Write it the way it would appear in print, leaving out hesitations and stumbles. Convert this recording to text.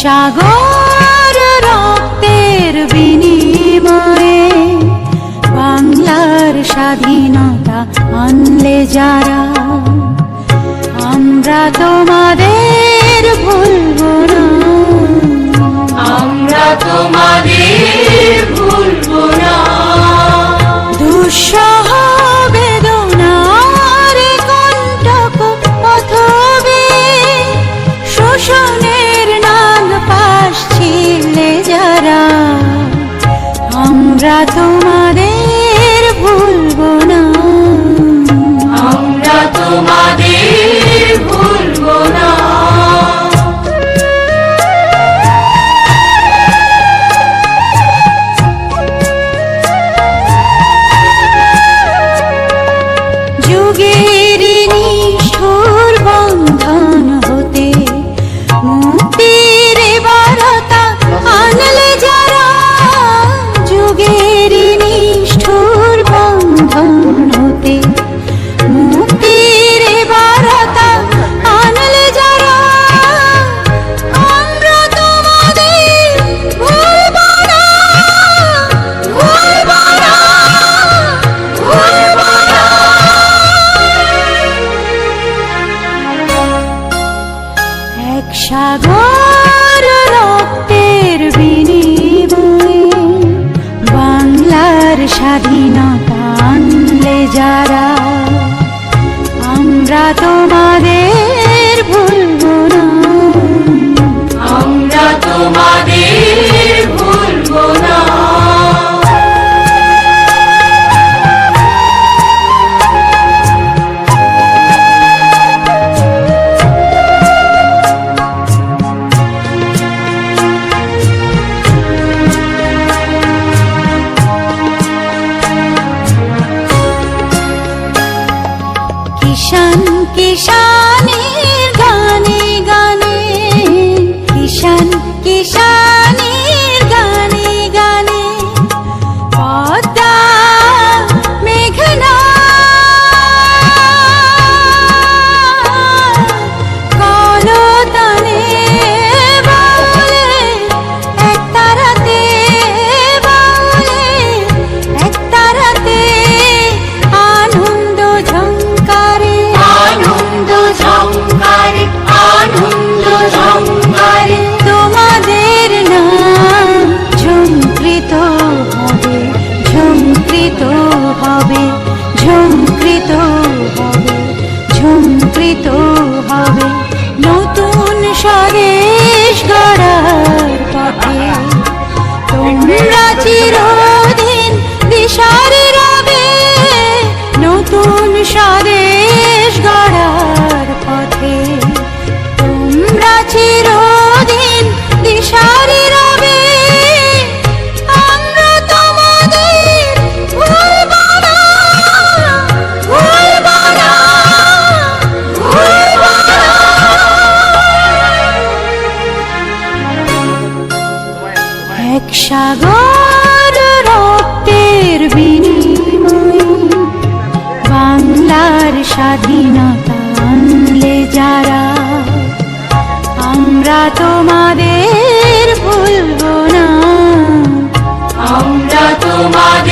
সাগর রক্তের বিনিময়ে বাংলার স্বাধীনতা আনলে যারা, আমরা তোমাদের ভুলবো না, আমরা তোমাদের ভুলবো না। দুঃসহ বেদনার কণ্টক পথবে শোষণের নাগ পাশ ছিলে যারা, আমরা তোমাদের ভুলবো না, আমরা তোমাদের ভুলবো না। যুগের নিষ্ঠুর বন্ধন হতে মুক্তির বারতা আনলে যারা, যুগের নিষ্ঠুর বন্ধন হতে মুক্তির বারতা আনলে যারা, আমরা তোমাদের ভুলবো না, ভুলবো না, ভুলবো না। এক সাগর রক্তের বিনিময়ে বাংলার স্বাধীনতা আনলে যারা, আমরা তোমাদের ভুলবো না, আমরা তোমাদের ভুলবো না। কিষান কিষানের গানে গানে, কিষান কিষানের গানে গানে পদ্মা মেঘনা কলতানে বলে এক তারাতে, বলে এক তারাতে আনন্দ ঝংকারে, আনন্দ ঝংকারে, আনন্দ ঝংকারে তোমাদের নাম ঝংকৃত হবে, ঝংকৃত হবে, ঝংকৃত হবে, ঝংকৃত হবে নতুন স্বদেশ গড়ার পথে। তোমরা চিরদিন দিশারি রবে নতুন স্বদেশ গড়ার পথে, তোমরা চিরদিন দিশারি রবে, আমরা তোমাদের ভুলবো না, ভুলবো না, ভুলবো না। এক সাগর রক্তের বিনিময়ে বাংলার স্বাধীনতা আনলে যারা, আমরা তোমাদের ভুলবো না, আমরা তোমাদের